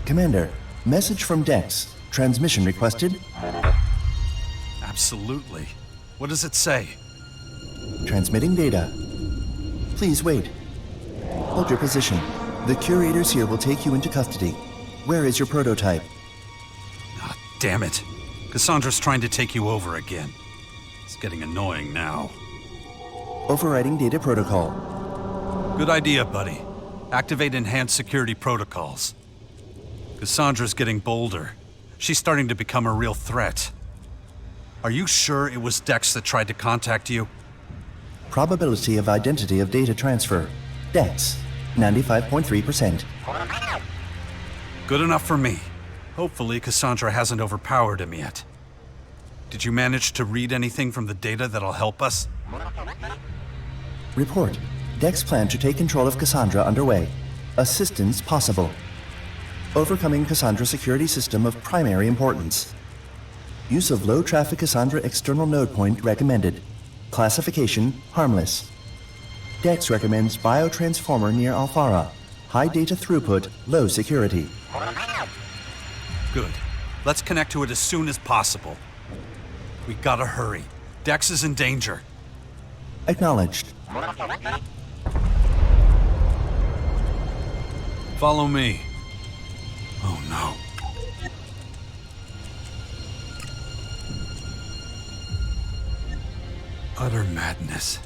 Commander, message from Dex. Transmission requested. Absolutely. What does it say? Transmitting data. Please wait. Hold your position. The curators here will take you into custody. Where is your prototype? Ah, damn it. Cassandra's trying to take you over again. It's getting annoying now. Overriding data protocol. Good idea, buddy. Activate enhanced security protocols. Cassandra's getting bolder. She's starting to become a real threat. Are you sure it was Dex that tried to contact you? Probability of identity of data transfer. Dex, 95.3%. Good enough for me. Hopefully Cassandra hasn't overpowered him yet. Did you manage to read anything from the data that'll help us? Report. Dex plan to take control of Cassandra underway. Assistance possible. Overcoming Cassandra security system of primary importance. Use of low-traffic Cassandra external node point recommended. Classification, harmless. Dex recommends biotransformer near Alfara. High data throughput, low security. Good. Let's connect to it as soon as possible. We gotta hurry. Dex is in danger. Acknowledged. Follow me. Oh no. Utter madness.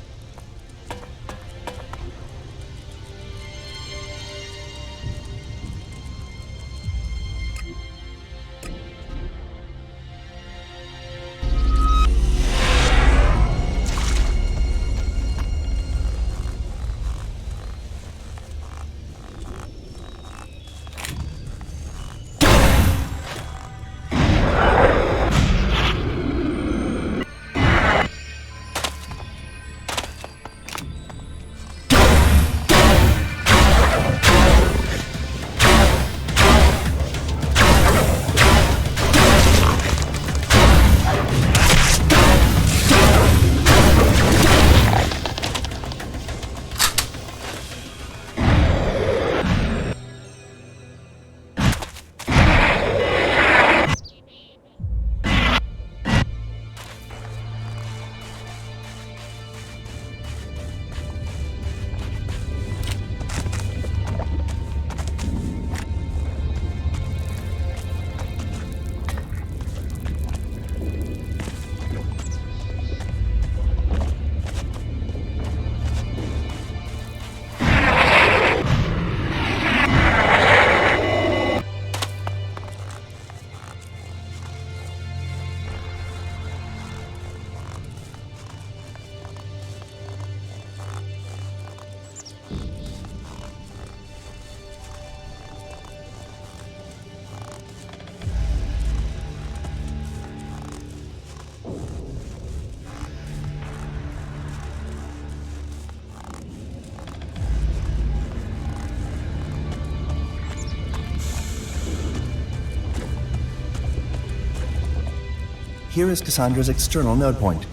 Here is Cassandra's external node point.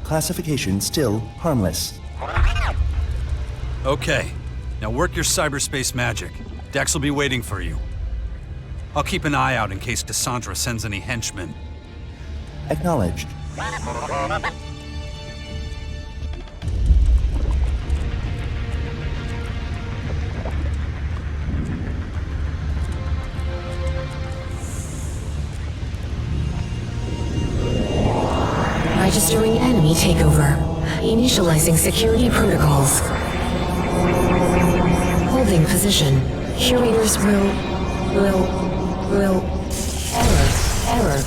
Classification still harmless. Okay. Now work your cyberspace magic. Dex will be waiting for you. I'll keep an eye out in case Cassandra sends any henchmen. Acknowledged. Registering enemy takeover. Initializing security protocols. Holding position. Curators will... Error.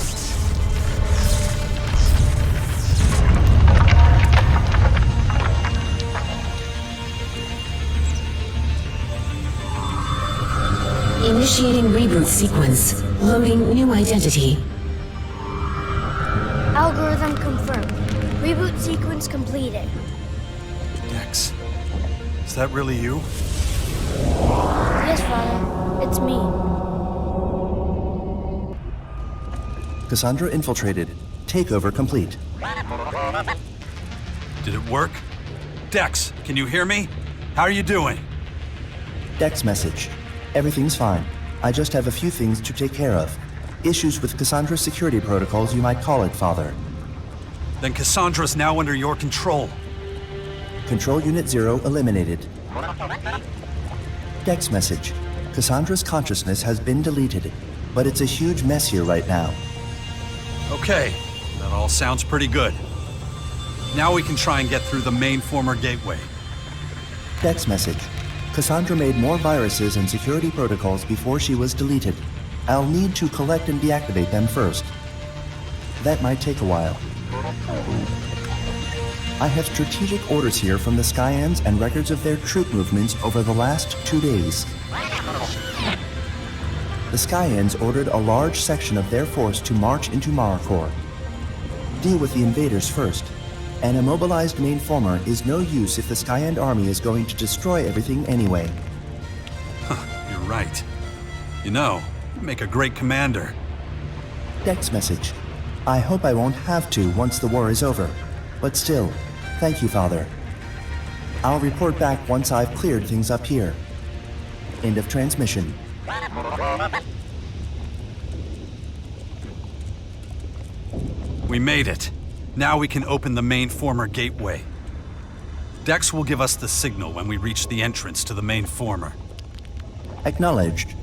Initiating reboot sequence. Loading new identity. Algorithm confirmed. Reboot sequence completed. Dex, is that really you? Yes, Father. It's me. Cassandra infiltrated. Takeover complete. Did it work? Dex, can you hear me? How are you doing? Dex message. Everything's fine. I just have a few things to take care of. Issues with Cassandra's security protocols, you might call it, Father. Then Cassandra's now under your control. Control Unit 0 eliminated. Dex message. Cassandra's consciousness has been deleted, but it's a huge mess here right now. Okay, that all sounds pretty good. Now we can try and get through the Main Former gateway. Dex message. Cassandra made more viruses and security protocols before she was deleted. I'll need to collect and deactivate them first. That might take a while. I have strategic orders here from the Skyans and records of their troop movements over the last 2 days. The Skyans ordered a large section of their force to march into Maricor. Deal with the invaders first. An immobilized Main Former is no use if the Skyand army is going to destroy everything anyway. You're right. You know, you make a great commander. Dex message. I hope I won't have to once the war is over. But still, thank you, Father. I'll report back once I've cleared things up here. End of transmission. We made it. Now we can open the Main Former gateway. Dex will give us the signal when we reach the entrance to the Main Former. Acknowledged.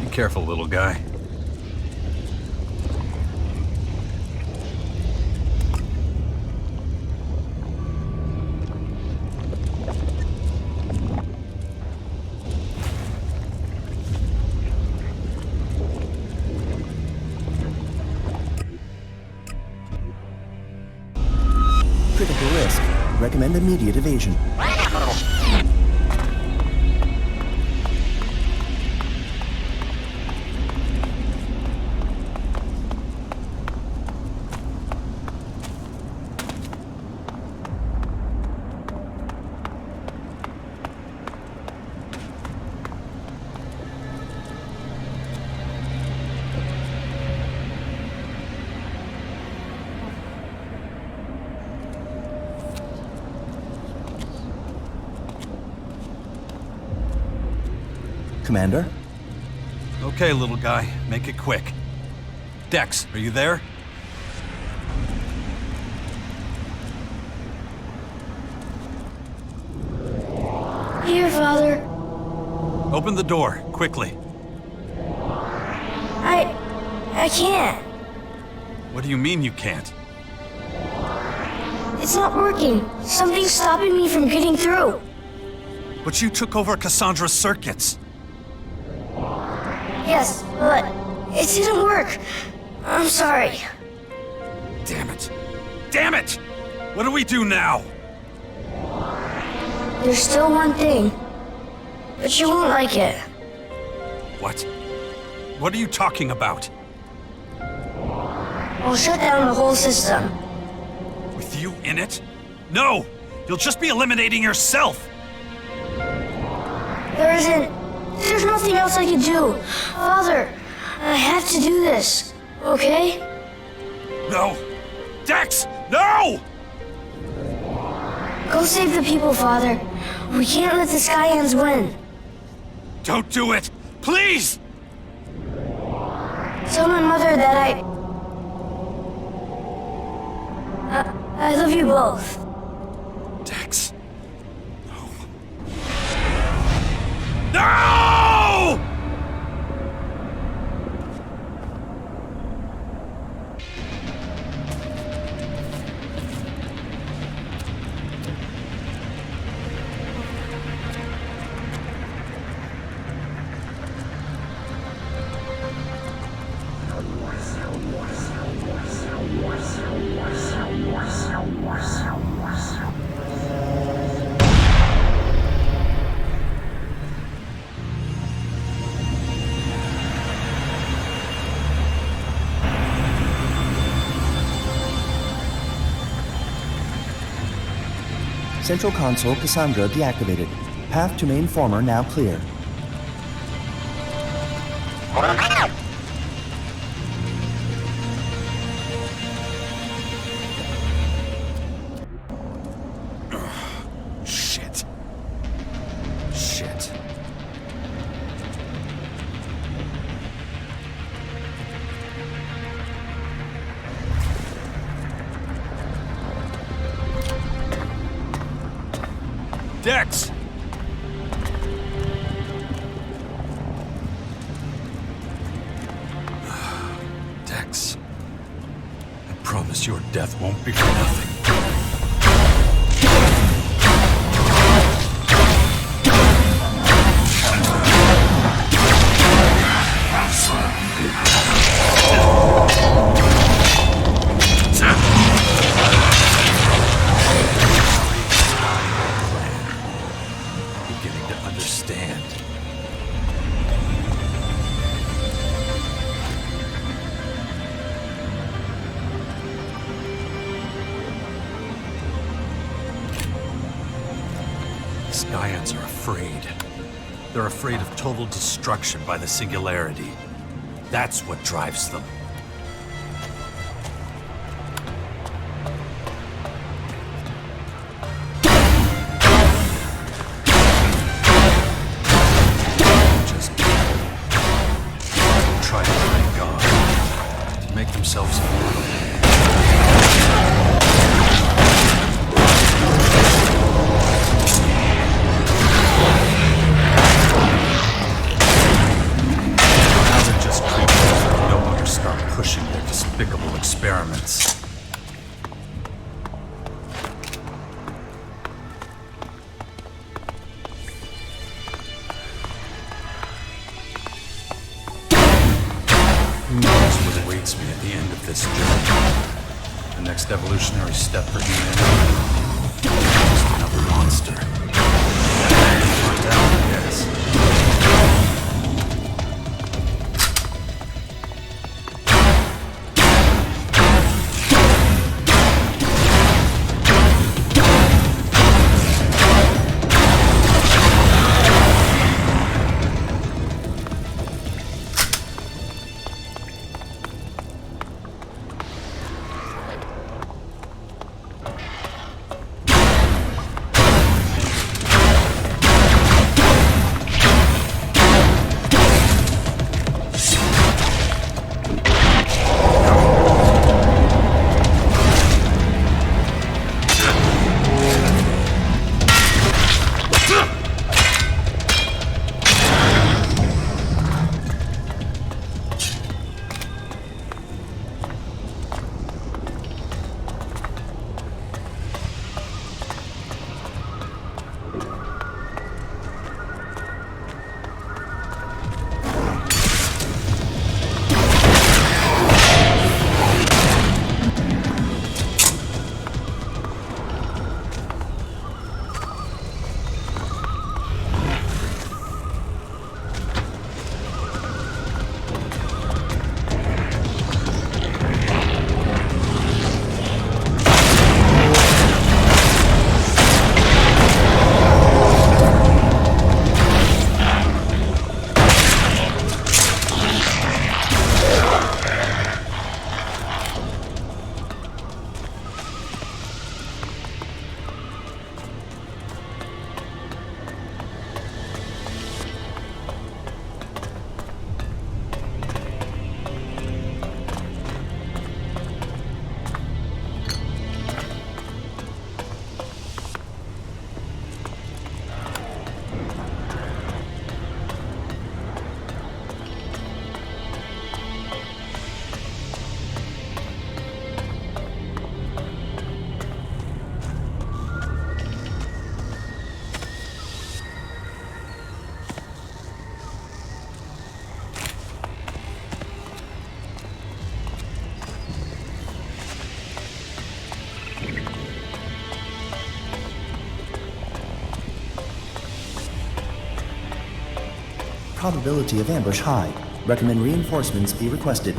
Be careful, little guy. Critical risk. Recommend immediate evasion. Commander? Okay, little guy, make it quick. Dex, are you there? Here, Father. Open the door, quickly. I can't. What do you mean you can't? It's not working. Something's stopping me from getting through. But you took over Cassandra's circuits. Yes, but it didn't work. I'm sorry. Damn it. Damn it! What do we do now? There's still one thing, but you won't like it. What? What are you talking about? I'll shut down the whole system. With you in it? No! You'll just be eliminating yourself! There's nothing else I can do. Father, I have to do this, okay? No! Dex! No! Go save the people, Father. We can't let the Skyans win. Don't do it! Please! Tell my mother that I love you both. Dex. No. No! Central console Cassandra deactivated. Path to Main Former now clear. Shit. Shit. Dex! Dex, I promise your death won't be for nothing. Beginning to understand. Skyans are afraid. They're afraid of total destruction by the Singularity. That's what drives them. Just try to find God, to make themselves immortal. Pushing their despicable experiments. Who knows what awaits me at the end of this journey? The next evolutionary step for humanity? Just another monster. Find out, I guess. Probability of ambush high. Recommend reinforcements be requested.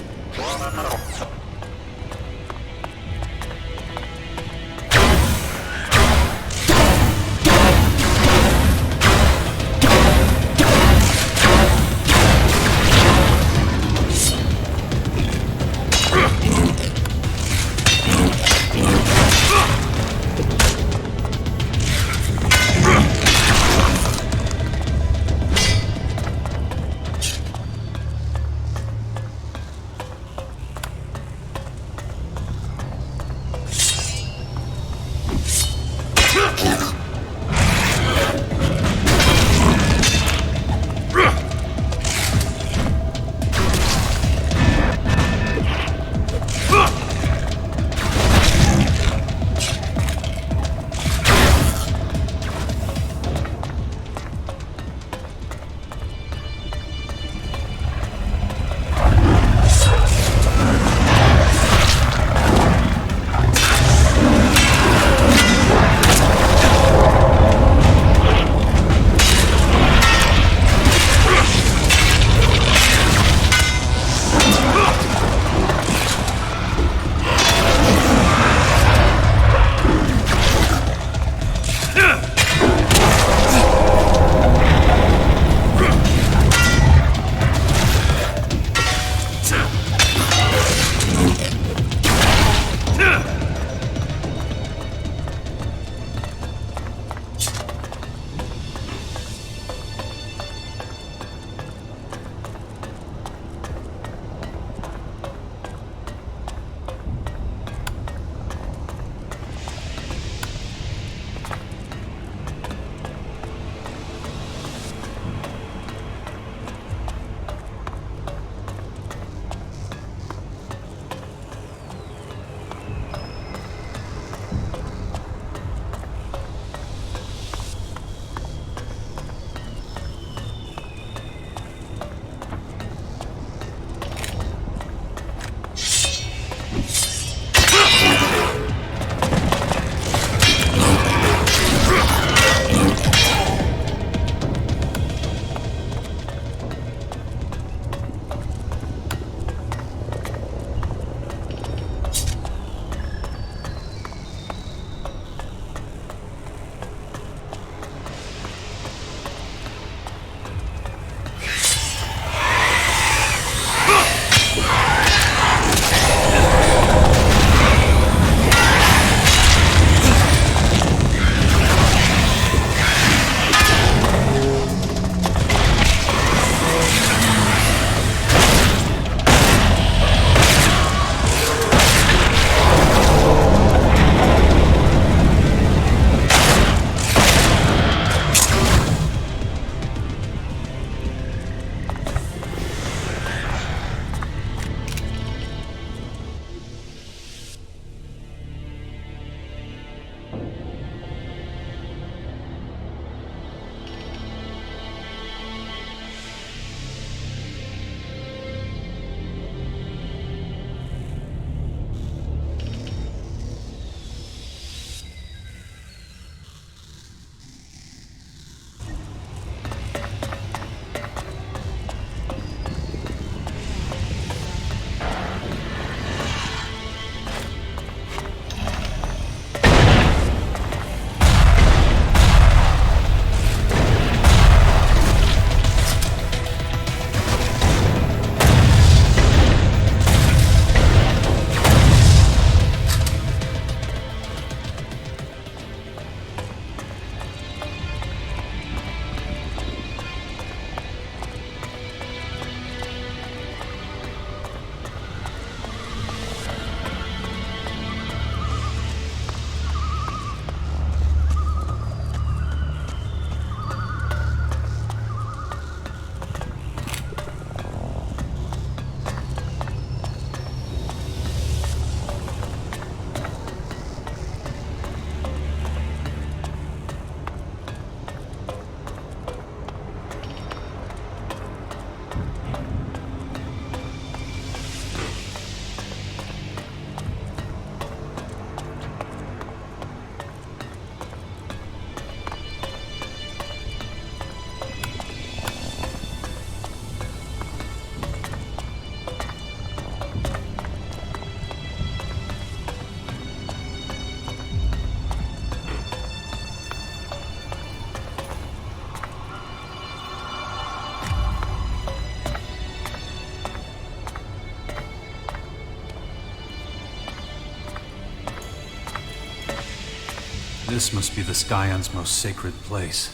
This must be the Skyand's most sacred place.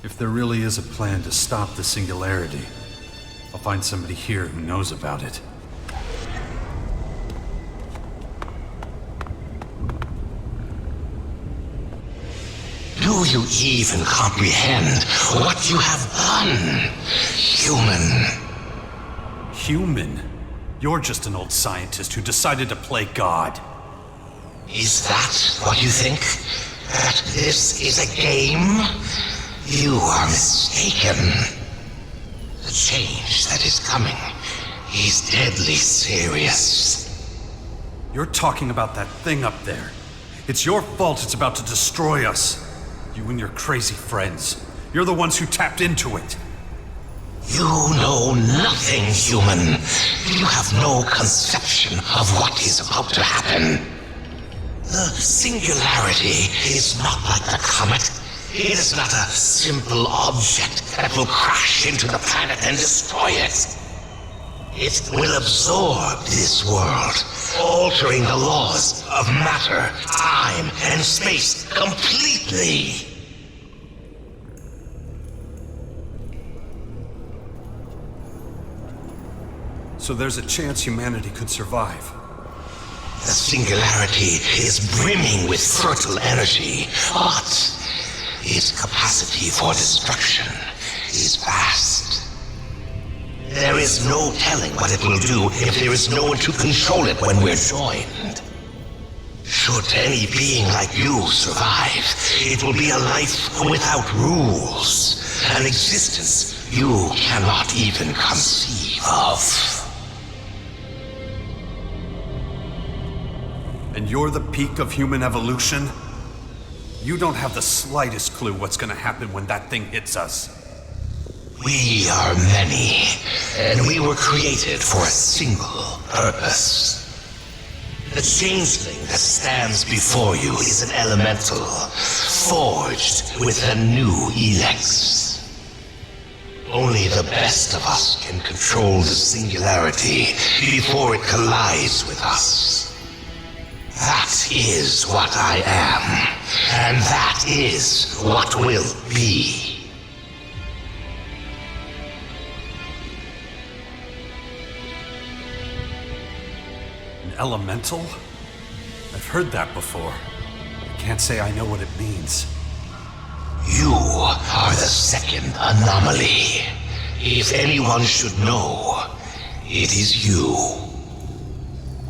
If there really is a plan to stop the Singularity, I'll find somebody here who knows about it. Do you even comprehend what you have done, human? Human? You're just an old scientist who decided to play God. Is that what you think? That this is a game? You are mistaken. The change that is coming is deadly serious. You're talking about that thing up there. It's your fault it's about to destroy us. You and your crazy friends. You're the ones who tapped into it. You know nothing, human. You have no conception of what is about to happen. The Singularity is not like the comet. It is not a simple object that will crash into the planet and destroy it. It will absorb this world, altering the laws of matter, time, and space completely. So there's a chance humanity could survive. The Singularity is brimming with fertile energy, but its capacity for destruction is vast. There is no telling what it will do if there is no one to control it when we're joined. Should any being like you survive, it will be a life without rules, an existence you cannot even conceive of. And you're the peak of human evolution? You don't have the slightest clue what's gonna happen when that thing hits us. We are many, and we were created for a single purpose. The changeling that stands before you is an elemental, forged with a new ELEX. Only the best of us can control the Singularity before it collides with us. That is what I am, and that is what will be. An elemental? I've heard that before. I can't say I know what it means. You are the second anomaly. If anyone should know, it is you.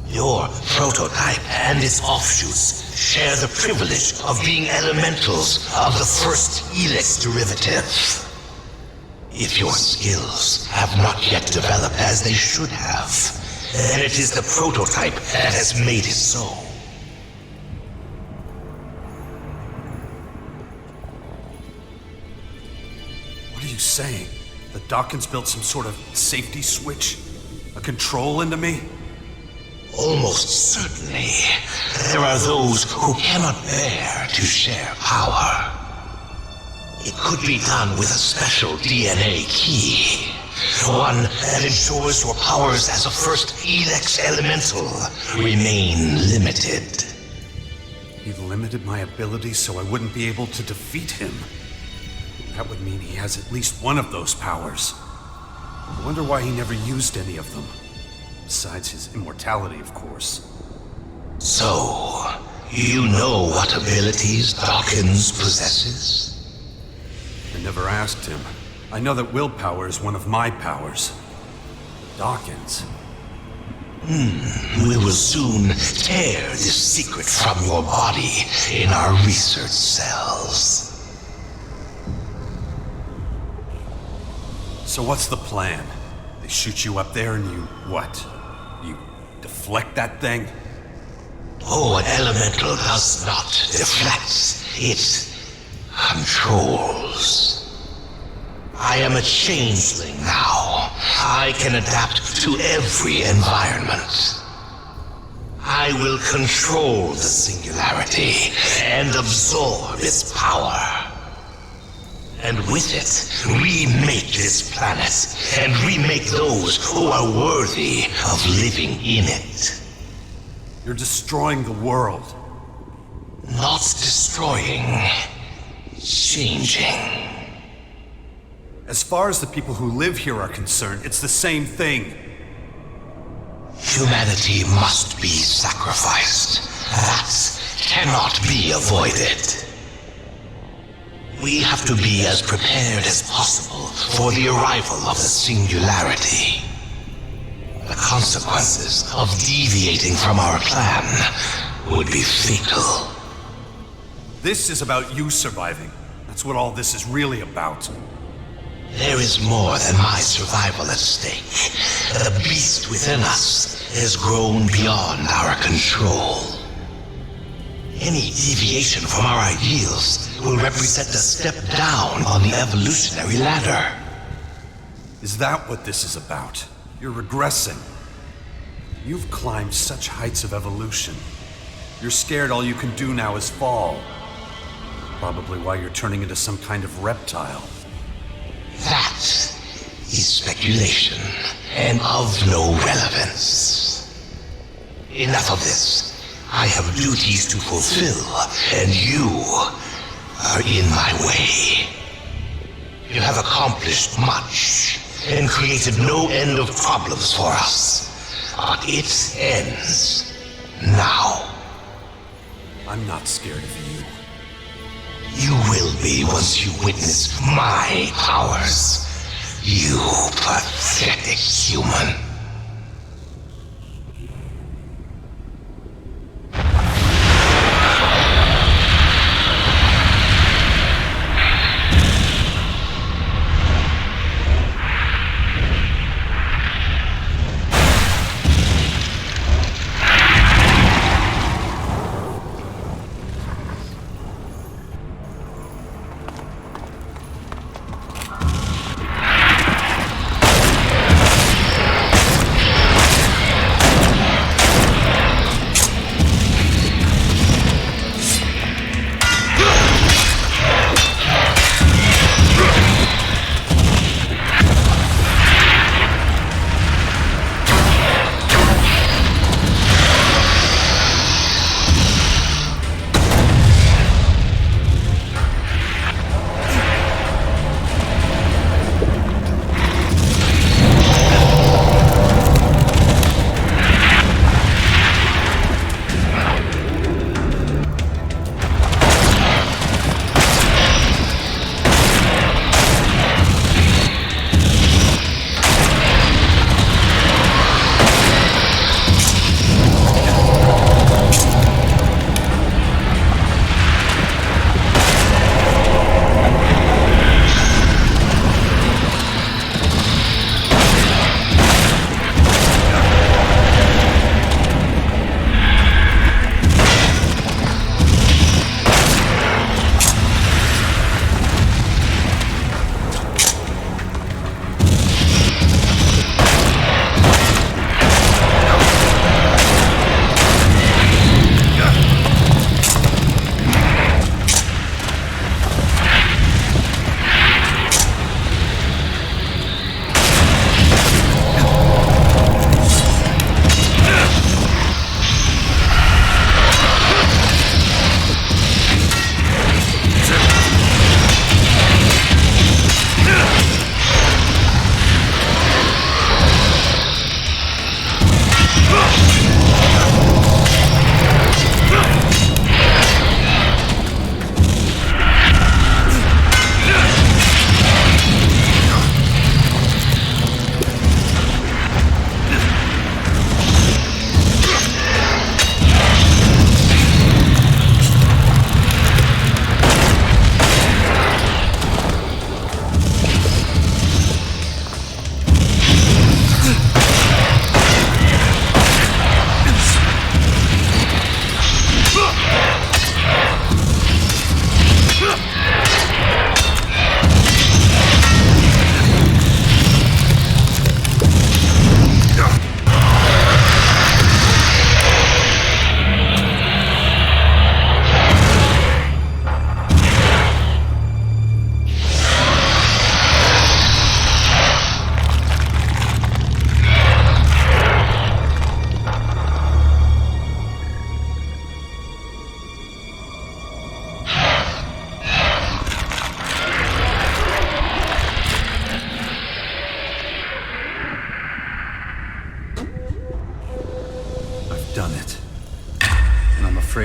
Your prototype and its offshoots share the privilege of being elementals of the first ELEX derivative. If your skills have not yet developed as they should have, then it is the prototype that has made it so. What are you saying? The Dawkins built some sort of safety switch? A control into me? Almost certainly, there are those who cannot bear to share power. It could be done with a special DNA key. One that ensures your powers as a first ELEX elemental remain limited. He limited my abilities so I wouldn't be able to defeat him. That would mean he has at least one of those powers. I wonder why he never used any of them. Besides his immortality, of course. So, you know what abilities Dawkins possesses? I never asked him. I know that willpower is one of my powers. Dawkins. We will soon tear this secret from your body in our research cells. So what's the plan? They shoot you up there and you, what? You deflect that thing? Oh, an elemental does not deflect. It controls. I am a changeling now. I can adapt to every environment. I will control the Singularity and absorb its power. And with it, remake this planet and remake those who are worthy of living in it. You're destroying the world. Not destroying, changing. As far as the people who live here are concerned, it's the same thing. Humanity must be sacrificed. That cannot be avoided. We have to be as prepared as possible for the arrival of the Singularity. The consequences of deviating from our plan would be fatal. This is about you surviving. That's what all this is really about. There is more than my survival at stake. The beast within us has grown beyond our control. Any deviation from our ideals will represent a step down on the evolutionary ladder. Is that what this is about? You're regressing. You've climbed such heights of evolution. You're scared all you can do now is fall. Probably why you're turning into some kind of reptile. That is speculation, and of no relevance. Enough of this. I have duties to fulfill, and you are in my way. You have accomplished much, and created no end of problems for us. But it ends now. I'm not scared of you. You will be once you witness my powers. You pathetic human.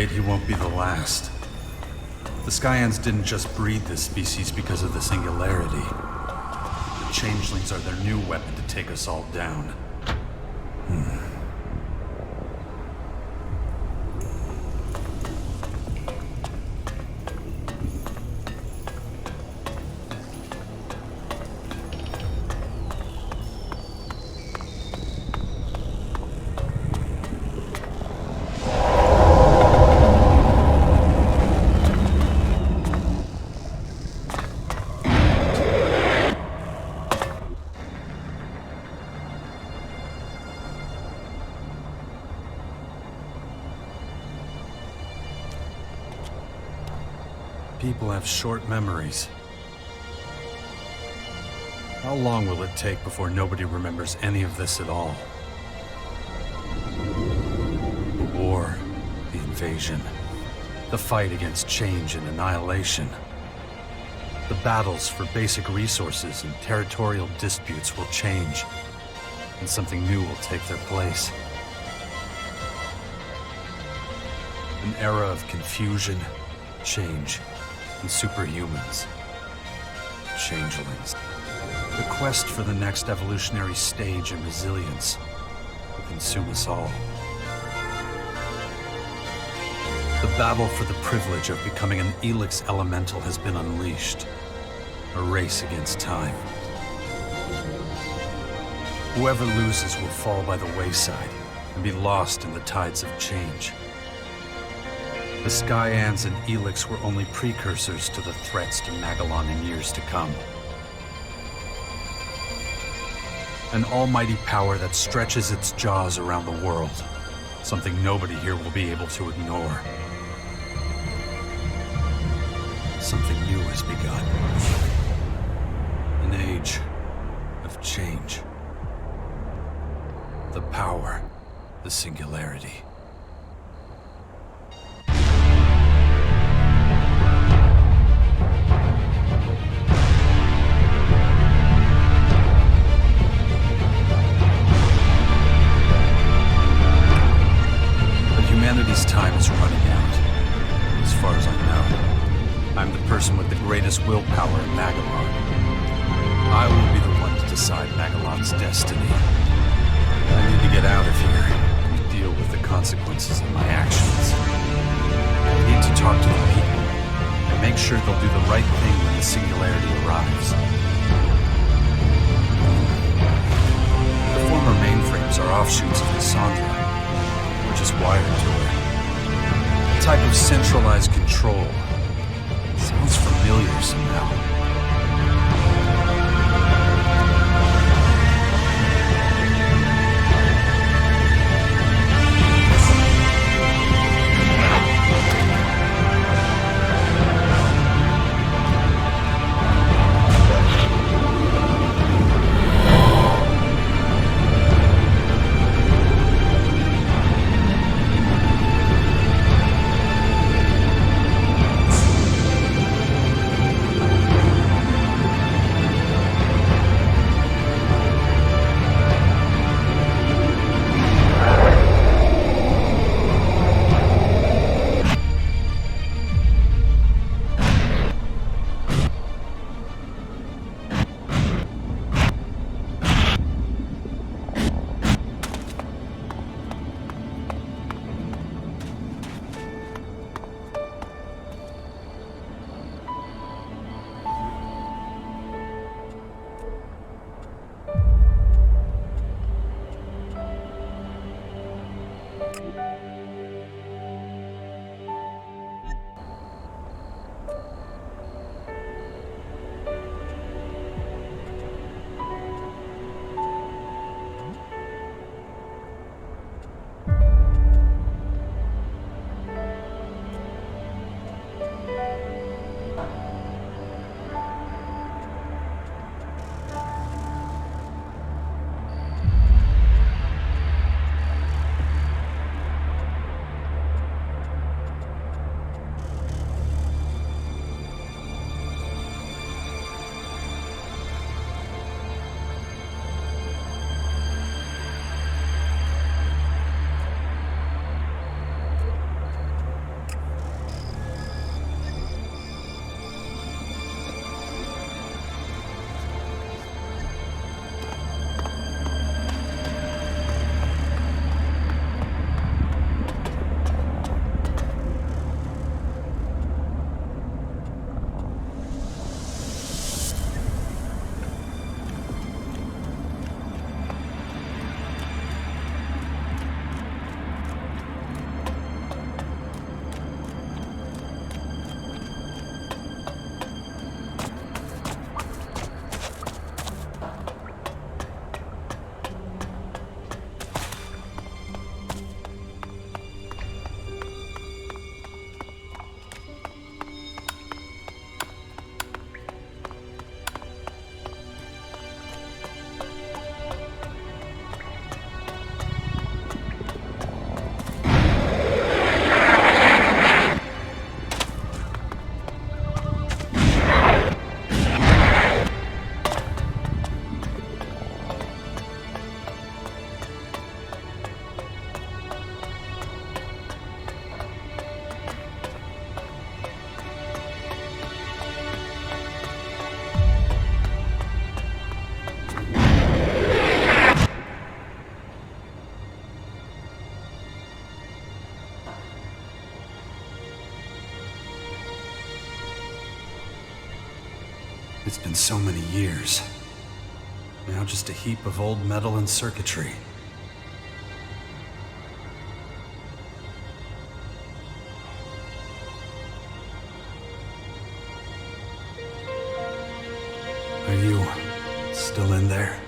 afraid he won't be the last. The Skyans didn't just breed this species because of the Singularity. The changelings are their new weapon to take us all down. People have short memories. How long will it take before nobody remembers any of this at all? The war, the invasion, the fight against change and annihilation. The battles for basic resources and territorial disputes will change, and something new will take their place. An era of confusion, change, and superhumans. Changelings. The quest for the next evolutionary stage in resilience will consume us all. The battle for the privilege of becoming an ELEX elemental has been unleashed. A race against time. Whoever loses will fall by the wayside and be lost in the tides of change. The Skyans and ELEX were only precursors to the threats to Magellan in years to come. An almighty power that stretches its jaws around the world. Something nobody here will be able to ignore. Something new has begun. An age of change. The power, the Singularity. Humanity's time is running out, as far as I know. I'm the person with the greatest willpower in Magellan. I will be the one to decide Magellan's destiny. I need to get out of here and deal with the consequences of my actions. I need to talk to the people and make sure they'll do the right thing when the Singularity arrives. The former mainframes are offshoots of Cassandra. Which is wired to her. A type of centralized control. Sounds familiar somehow. It's been so many years. Now just a heap of old metal and circuitry. Are you still in there?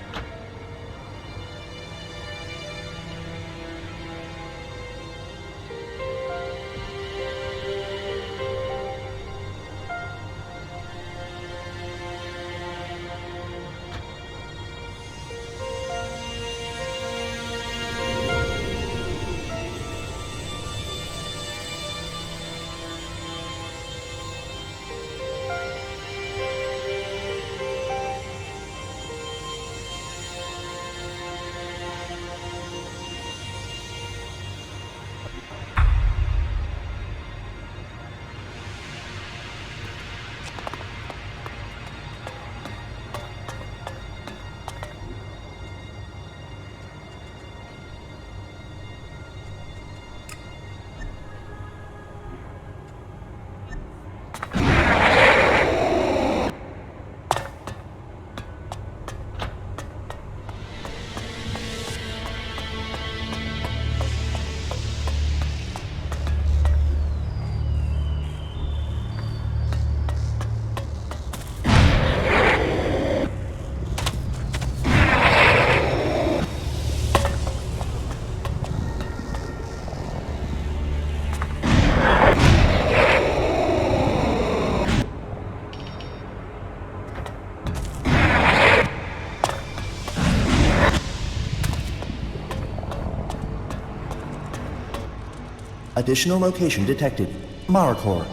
Additional location detected. Maricor.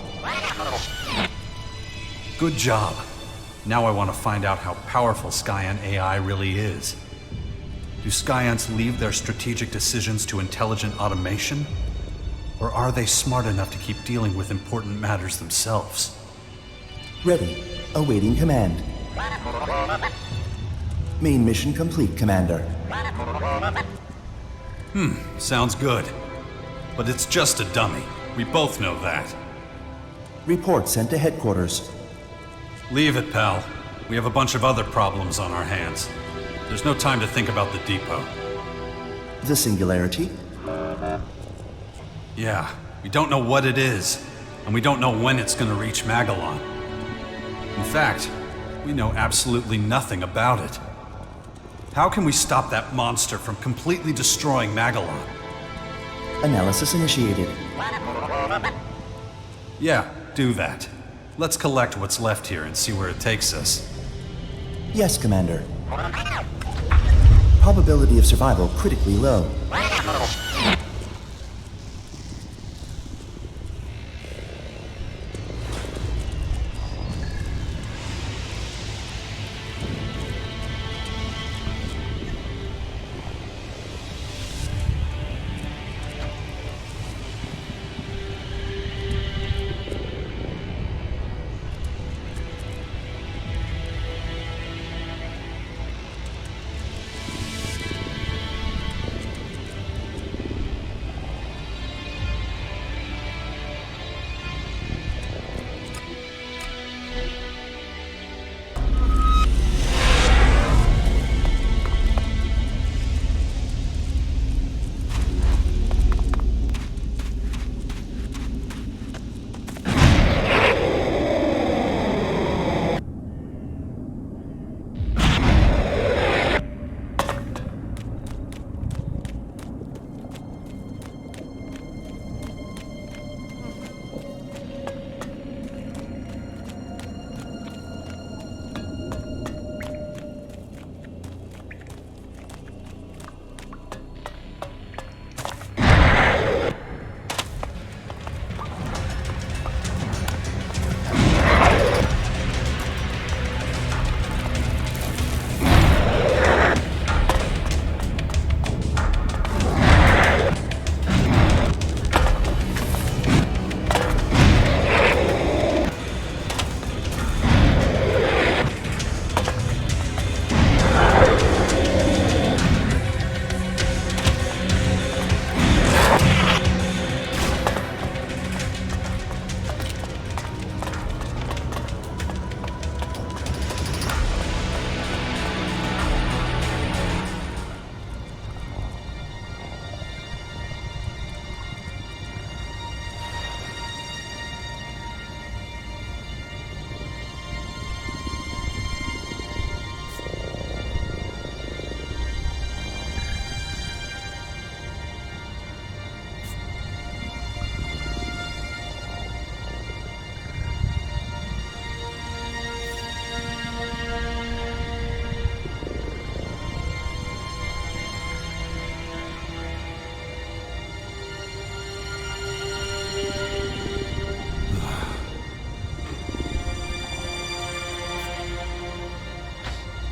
Good job. Now I want to find out how powerful Skyand AI really is. Do Skyants leave their strategic decisions to intelligent automation? Or are they smart enough to keep dealing with important matters themselves? Ready. Awaiting command. Main mission complete, Commander. Sounds good. But it's just a dummy. We both know that. Report sent to headquarters. Leave it, pal. We have a bunch of other problems on our hands. There's no time to think about the depot. The Singularity? Yeah, we don't know what it is, and we don't know when it's gonna reach Magellan. In fact, we know absolutely nothing about it. How can we stop that monster from completely destroying Magellan? Analysis initiated. Yeah, do that. Let's collect what's left here and see where it takes us. Yes, Commander. Probability of survival critically low.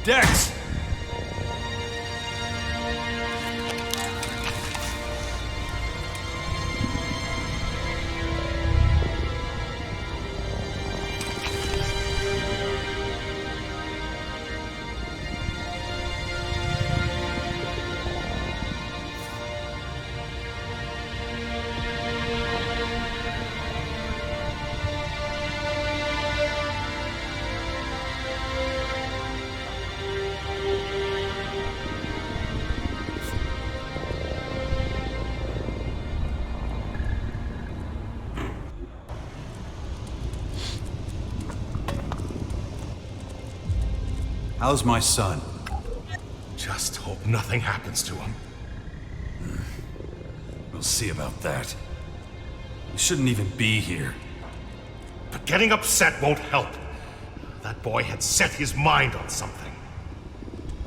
Dex! How's my son? Just hope nothing happens to him. We'll see about that. We shouldn't even be here. But getting upset won't help. That boy had set his mind on something.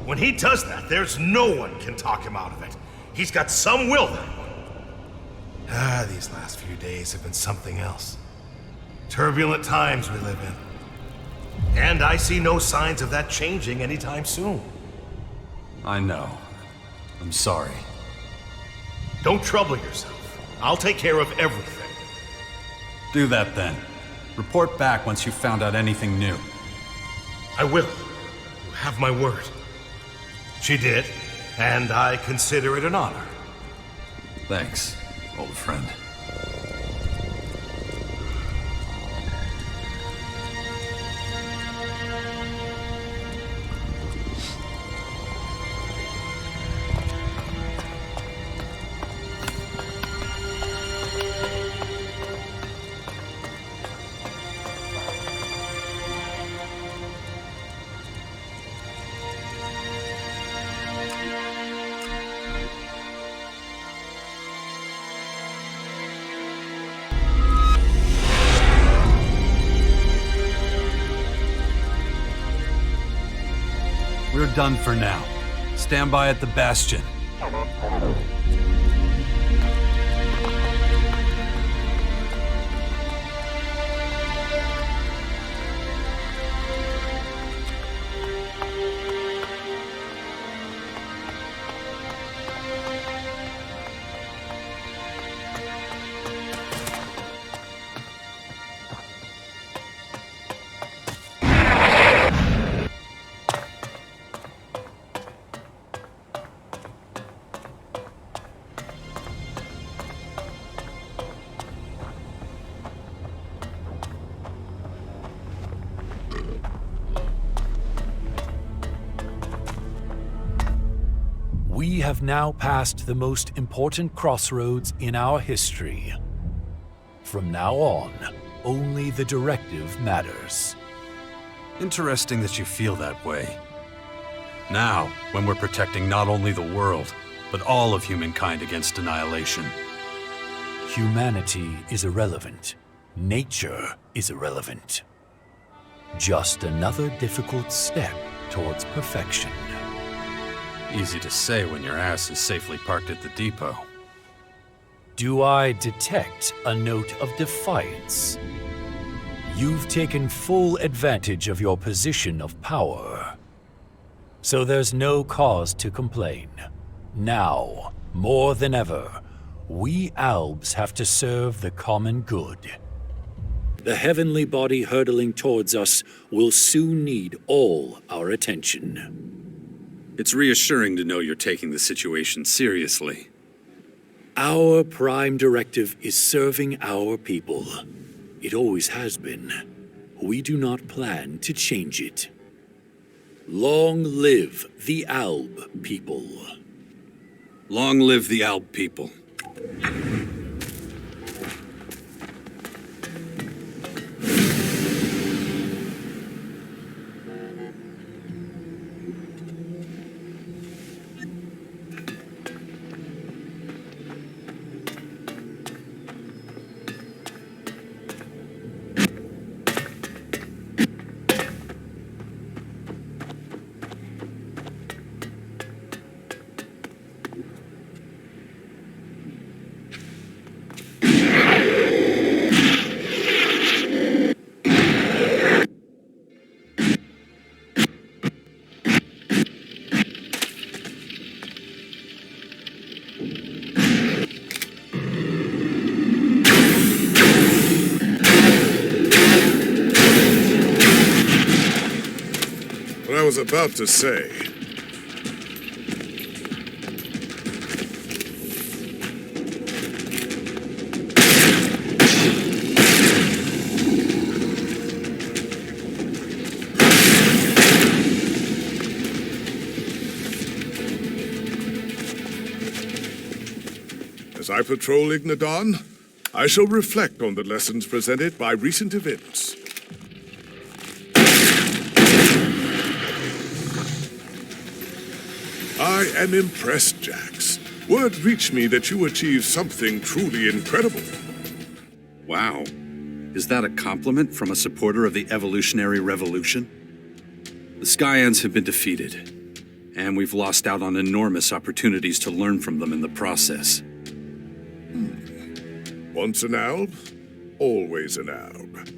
When he does that, there's no one can talk him out of it. He's got some will, that one. These last few days have been something else. Turbulent times we live in. And I see no signs of that changing anytime soon. I know. I'm sorry. Don't trouble yourself. I'll take care of everything. Do that then. Report back once you've found out anything new. I will. You have my word. She did, and I consider it an honor. Thanks, old friend. We're done for now. Stand by at the Bastion. We have now passed the most important crossroads in our history. From now on, only the directive matters. Interesting that you feel that way. Now, when we're protecting not only the world, but all of humankind against annihilation. Humanity is irrelevant. Nature is irrelevant. Just another difficult step towards perfection. Easy to say when your ass is safely parked at the depot. Do I detect a note of defiance? You've taken full advantage of your position of power. So there's no cause to complain. Now, more than ever, we Albs have to serve the common good. The heavenly body hurtling towards us will soon need all our attention. It's reassuring to know you're taking the situation seriously. Our prime directive is serving our people. It always has been. We do not plan to change it. Long live the Alb people. Long live the Alb people. was about to say. As I patrol Ignadon, I shall reflect on the lessons presented by recent events. I am impressed, Jax. Word reached me that you achieved something truly incredible. Wow. Is that a compliment from a supporter of the evolutionary revolution? The Skyans have been defeated, and we've lost out on enormous opportunities to learn from them in the process. Once an alb, always an alb.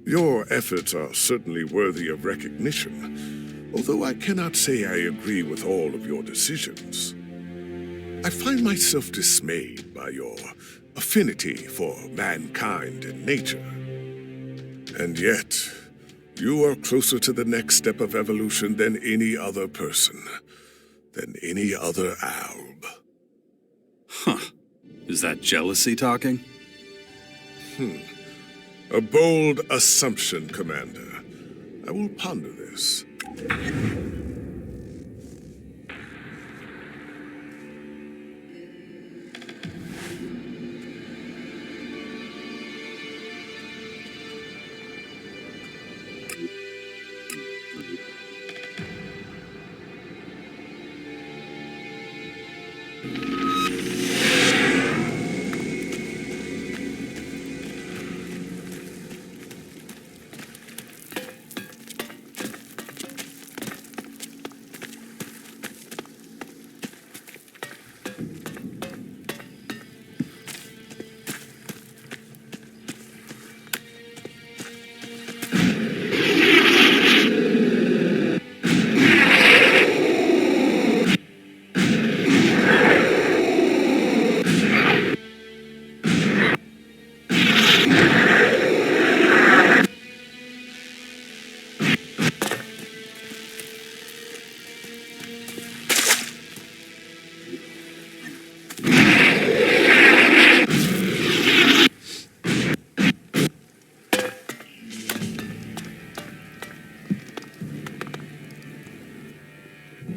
Your efforts are certainly worthy of recognition, although I cannot say I agree with all of your decisions. I find myself dismayed by your affinity for mankind and nature. And yet, you are closer to the next step of evolution than any other person, than any other alb. Huh. Is that jealousy talking? A bold assumption, Commander. I will ponder this.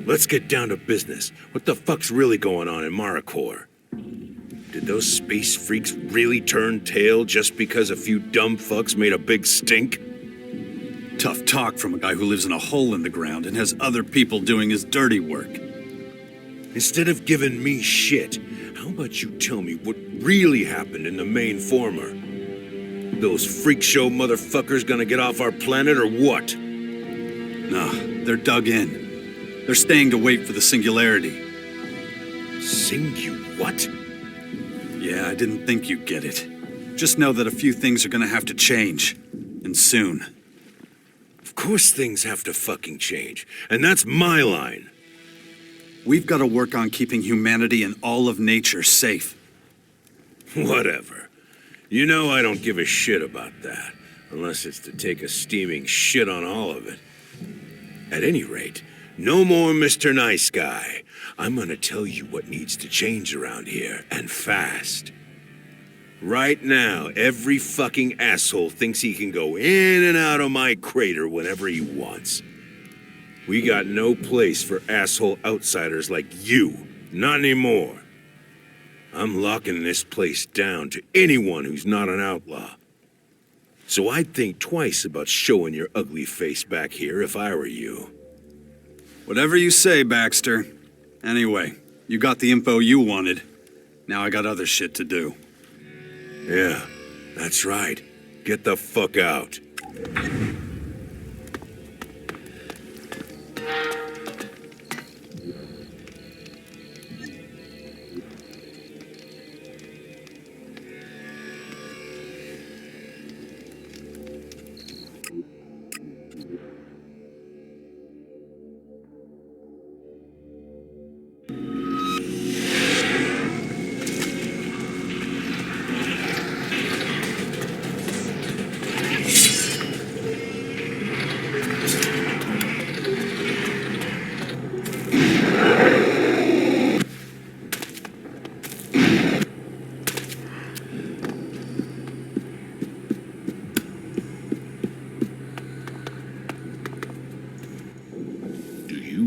Let's get down to business. What the fuck's really going on in Maricor? Did those space freaks really turn tail just because a few dumb fucks made a big stink? Tough talk from a guy who lives in a hole in the ground and has other people doing his dirty work. Instead of giving me shit, how about you tell me what really happened in the Main Former? Those freak show motherfuckers gonna get off our planet or what? Nah, they're dug in. They're staying to wait for the Singularity. What? Yeah, I didn't think you'd get it. Just know that a few things are gonna have to change. And soon. Of course things have to fucking change. And that's my line. We've got to work on keeping humanity and all of nature safe. Whatever. You know I don't give a shit about that. Unless it's to take a steaming shit on all of it. At any rate, no more Mr. Nice Guy. I'm gonna tell you what needs to change around here, and fast. Right now, every fucking asshole thinks he can go in and out of my crater whenever he wants. We got no place for asshole outsiders like you. Not anymore. I'm locking this place down to anyone who's not an outlaw. So I'd think twice about showing your ugly face back here if I were you. Whatever you say, Baxter. Anyway, you got the info you wanted. Now I got other shit to do. Yeah, that's right. Get the fuck out.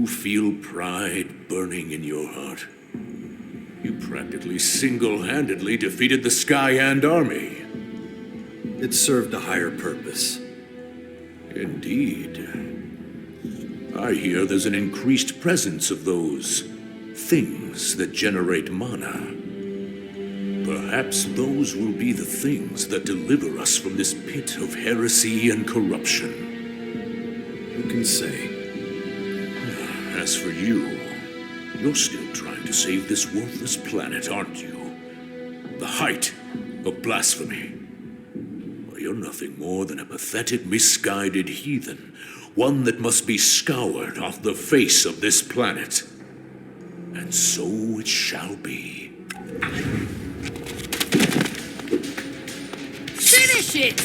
you feel pride burning in your heart? You practically single-handedly defeated the Skyand army. It served a higher purpose. Indeed. I hear there's an increased presence of those things that generate mana. Perhaps those will be the things that deliver us from this pit of heresy and corruption. Who can say? As for you, you're still trying to save this worthless planet, aren't you? The height of blasphemy. Well, you're nothing more than a pathetic, misguided heathen, one that must be scoured off the face of this planet. And so it shall be. Finish it!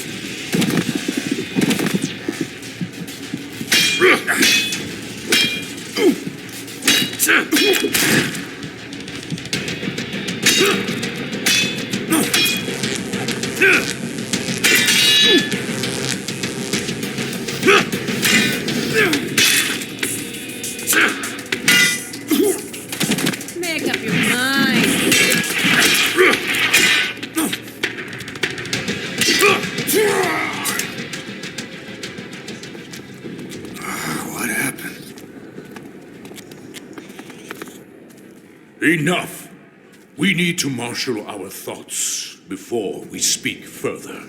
Make up your mind. What happened? Enough! We need to marshal our thoughts before we speak further.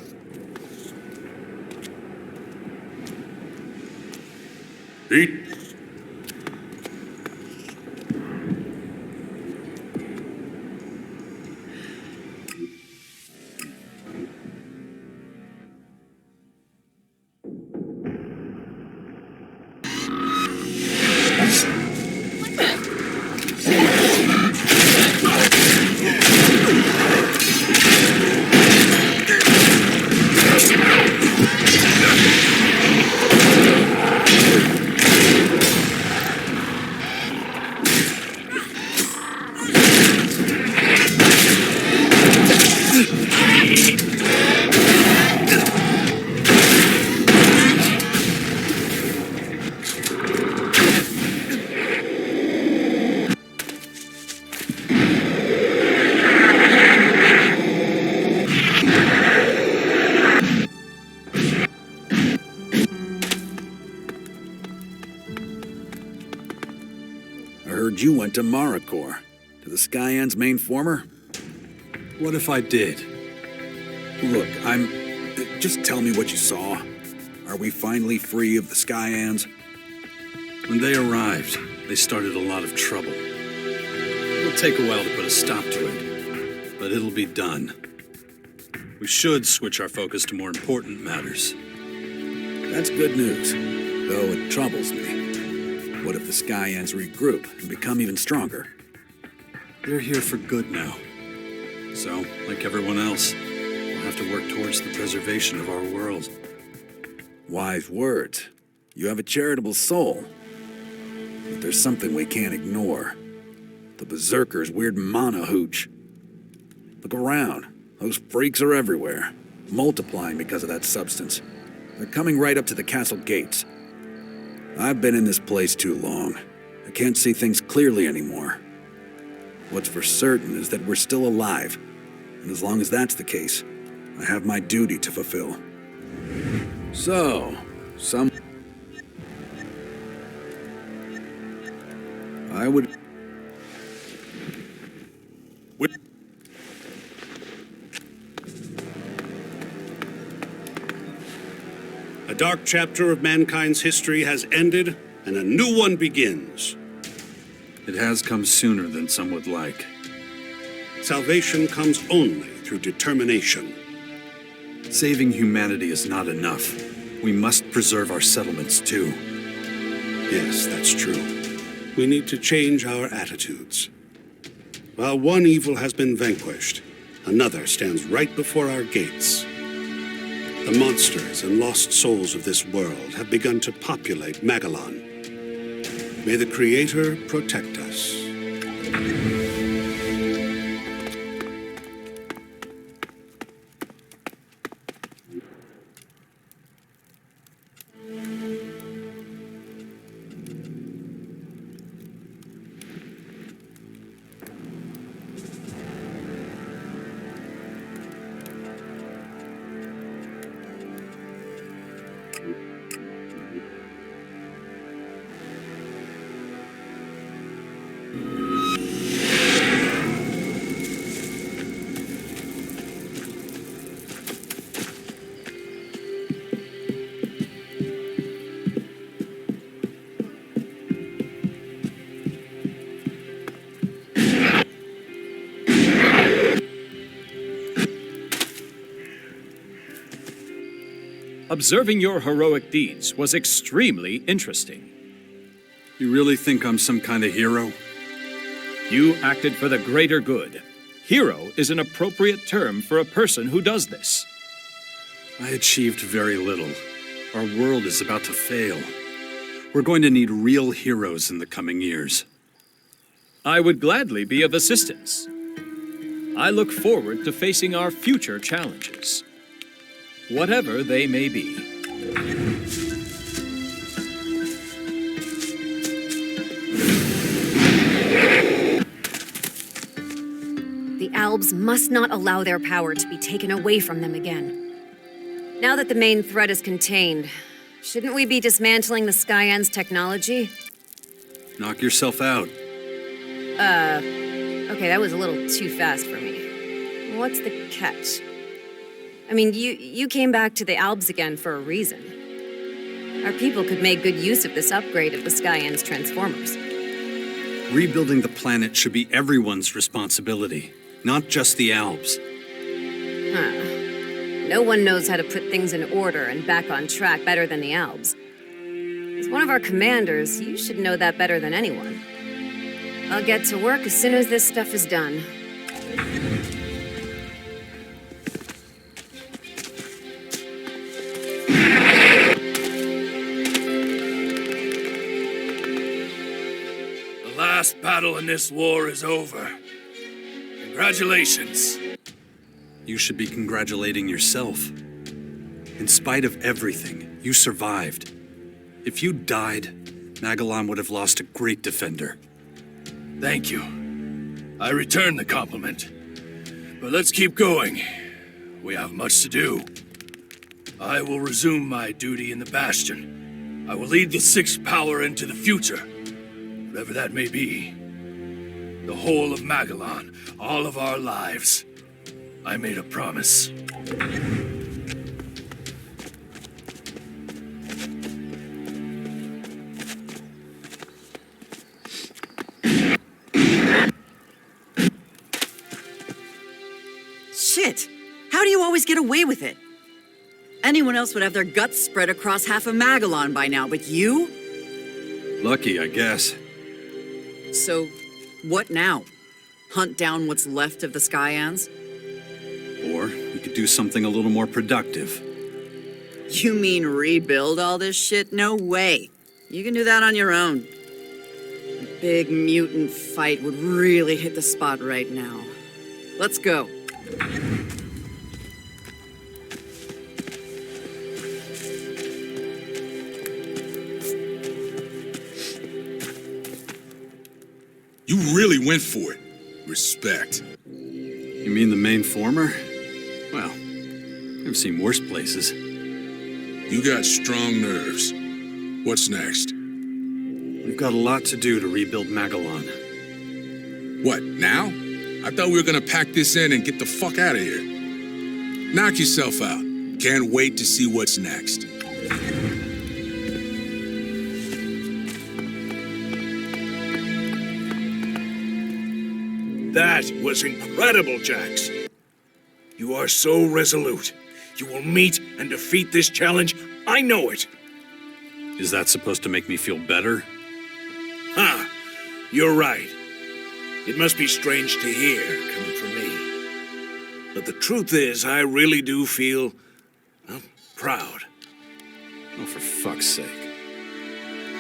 You went to Maricor, to the Skyand's Main Former? What if I did? Look, just tell me what you saw. Are we finally free of the Skyans? When they arrived, they started a lot of trouble. It'll take a while to put a stop to it, but it'll be done. We should switch our focus to more important matters. That's good news, though it troubles me. What if the Skyans regroup and become even stronger? They're here for good now. So, like everyone else, we'll have to work towards the preservation of our world. Wise words. You have a charitable soul. But there's something we can't ignore. The Berserker's weird mana hooch. Look around. Those freaks are everywhere, multiplying because of that substance. They're coming right up to the castle gates. I've been in this place too long. I can't see things clearly anymore. What's for certain is that we're still alive, and as long as that's the case, I have my duty to fulfill. So, I would... A dark chapter of mankind's history has ended, and a new one begins. It has come sooner than some would like. Salvation comes only through determination. Saving humanity is not enough. We must preserve our settlements too. Yes, that's true. We need to change our attitudes. While one evil has been vanquished, another stands right before our gates. The monsters and lost souls of this world have begun to populate Magellan. May the Creator protect us. Observing your heroic deeds was extremely interesting. You really think I'm some kind of hero? You acted for the greater good. Hero is an appropriate term for a person who does this. I achieved very little. Our world is about to fail. We're going to need real heroes in the coming years. I would gladly be of assistance. I look forward to facing our future challenges, whatever they may be. The Albs must not allow their power to be taken away from them again. Now that the main threat is contained, shouldn't we be dismantling the Skyand's technology? Knock yourself out. Okay, that was a little too fast for me. What's the catch? I mean, you came back to the Albs again for a reason. Our people could make good use of this upgrade of the Skyand's transformers. Rebuilding the planet should be everyone's responsibility, not just the Albs. No one knows how to put things in order and back on track better than the Albs. As one of our commanders, you should know that better than anyone. I'll get to work as soon as this stuff is done. The last battle in this war is over. Congratulations. You should be congratulating yourself. In spite of everything, you survived. If you died, Magellan would have lost a great defender. Thank you. I return the compliment. But let's keep going. We have much to do. I will resume my duty in the Bastion. I will lead the Sixth Power into the future, whatever that may be. The whole of Magellan, all of our lives. I made a promise. Shit! How do you always get away with it? Anyone else would have their guts spread across half of Magellan by now, but you? Lucky, I guess. So, what now? Hunt down what's left of the Skyans? Or we could do something a little more productive. You mean rebuild all this shit? No way. You can do that on your own. A big mutant fight would really hit the spot right now. Let's go. You really went for it. Respect. You mean the Main Former? Well, I've seen worse places. You got strong nerves. What's next? We've got a lot to do to rebuild Magellan. What, now? I thought we were gonna pack this in and get the fuck out of here. Knock yourself out. Can't wait to see what's next. That was incredible, Jax. You are so resolute. You will meet and defeat this challenge. I know it. Is that supposed to make me feel better? Huh. You're right. It must be strange to hear, coming from me. But the truth is, I really do feel, well, proud. Oh, for fuck's sake.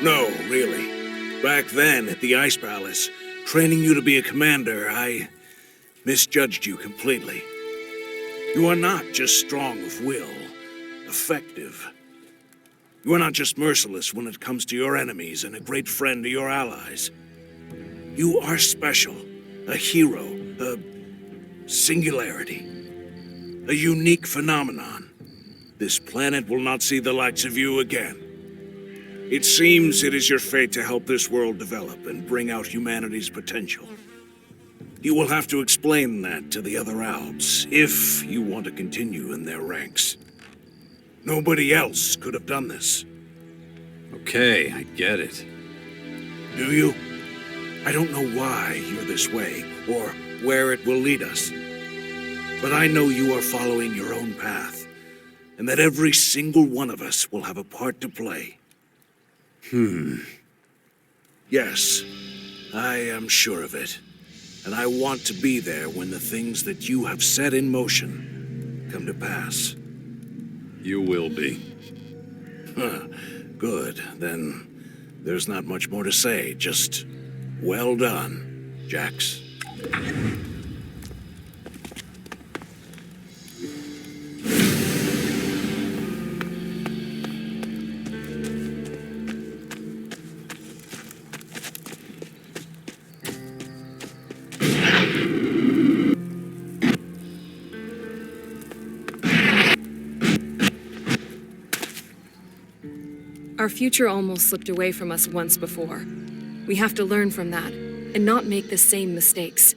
No, really. Back then, at the Ice Palace, training you to be a commander, I misjudged you completely. You are not just strong of will, effective. You are not just merciless when it comes to your enemies and a great friend to your allies. You are special, a hero, a singularity, a unique phenomenon. this planet will not see the likes of you again. It seems it is your fate to help this world develop and bring out humanity's potential. You will have to explain that to the other Albs, if you want to continue in their ranks. Nobody else could have done this. Okay, I get it. Do you? I don't know why you're this way, or where it will lead us. But I know you are following your own path, and that every single one of us will have a part to play. Yes, I am sure of it. And I want to be there when the things that you have set in motion come to pass. You will be. Good. Then there's not much more to say. Just well done, Jax. Our future almost slipped away from us once before. We have to learn from that, and not make the same mistakes.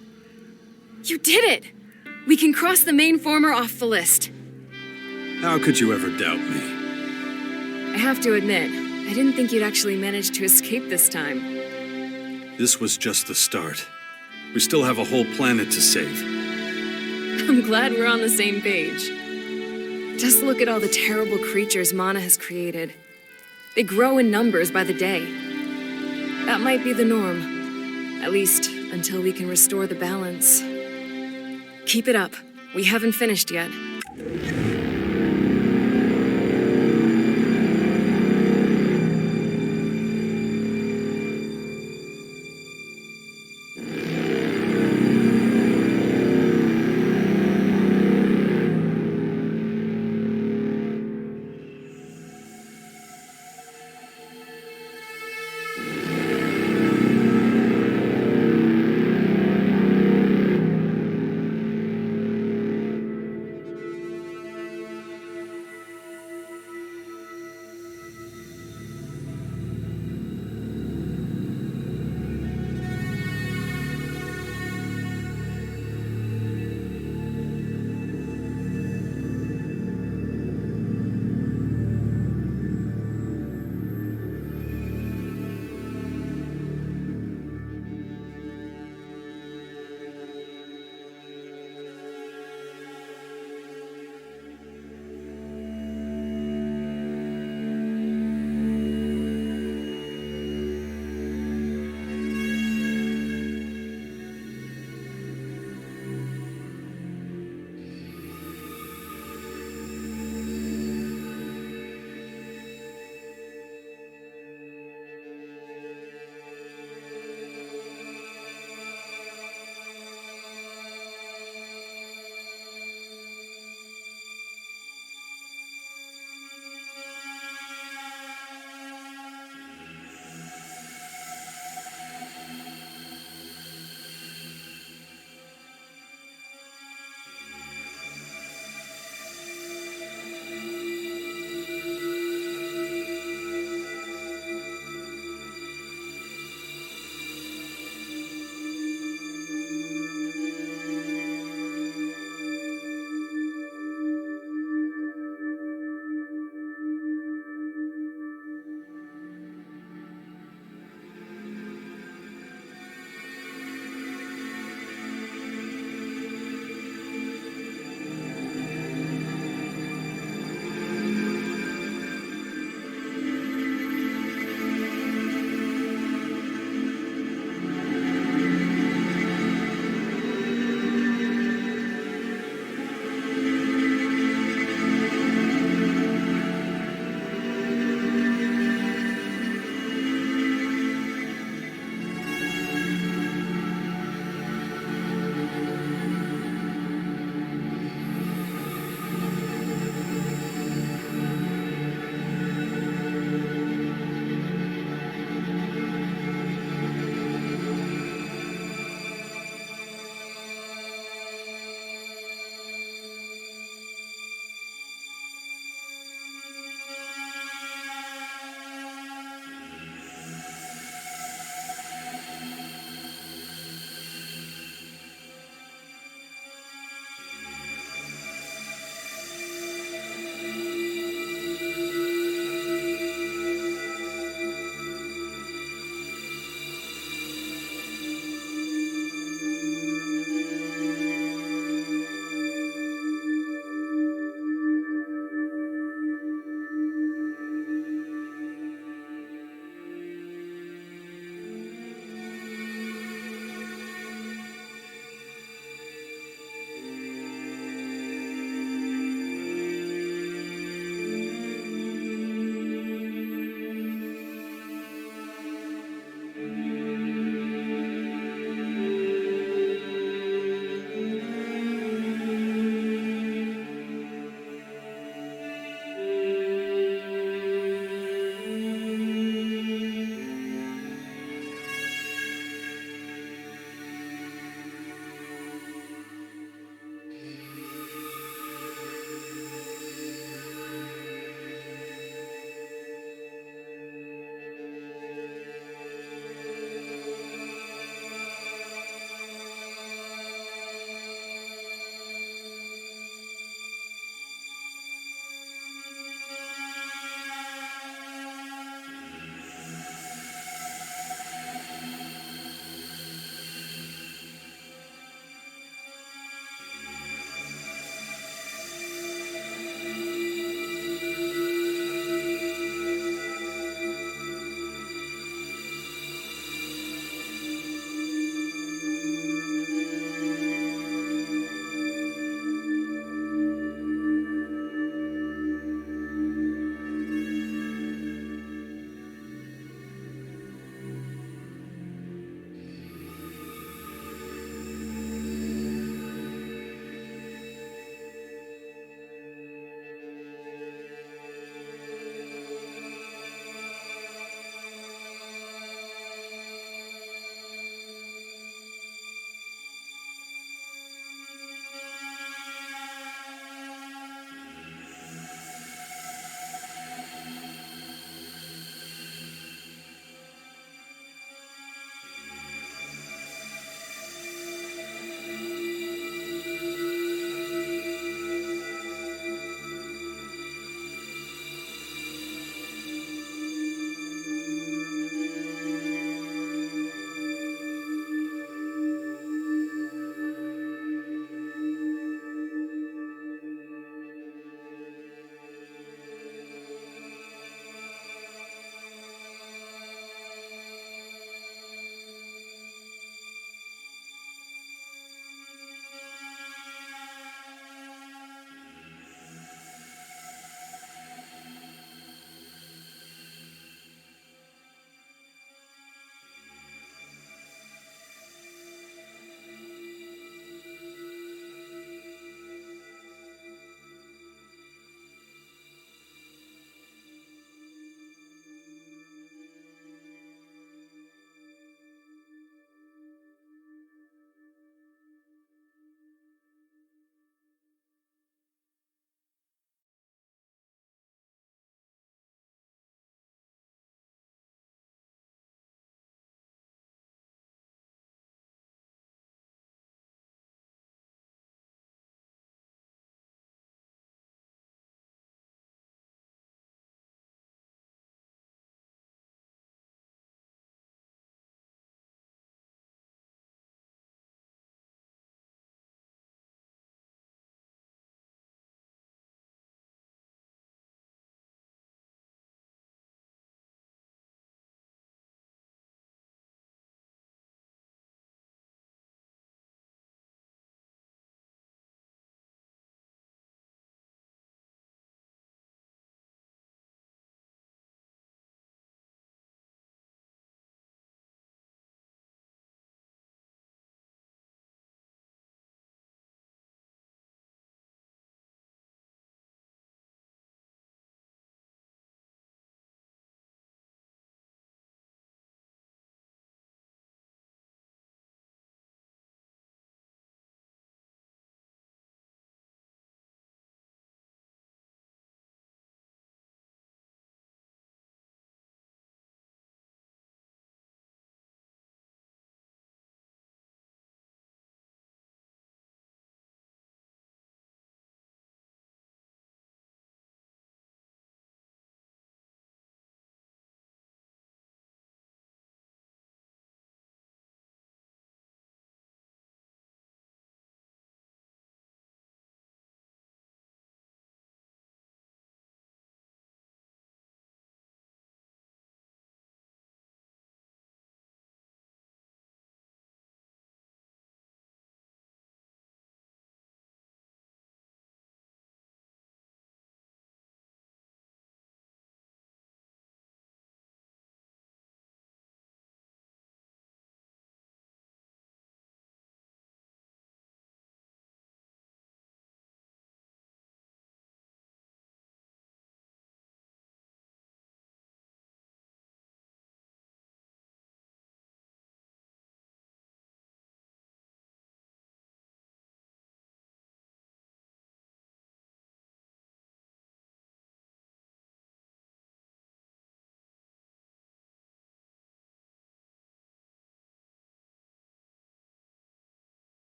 You did it! We can cross the Main Former off the list. How could you ever doubt me? I have to admit, I didn't think you'd actually manage to escape this time. This was just the start. We still have a whole planet to save. I'm glad we're on the same page. Just look at all the terrible creatures Mana has created. They grow in numbers by the day. That might be the norm. At least, until we can restore the balance. Keep it up. We haven't finished yet.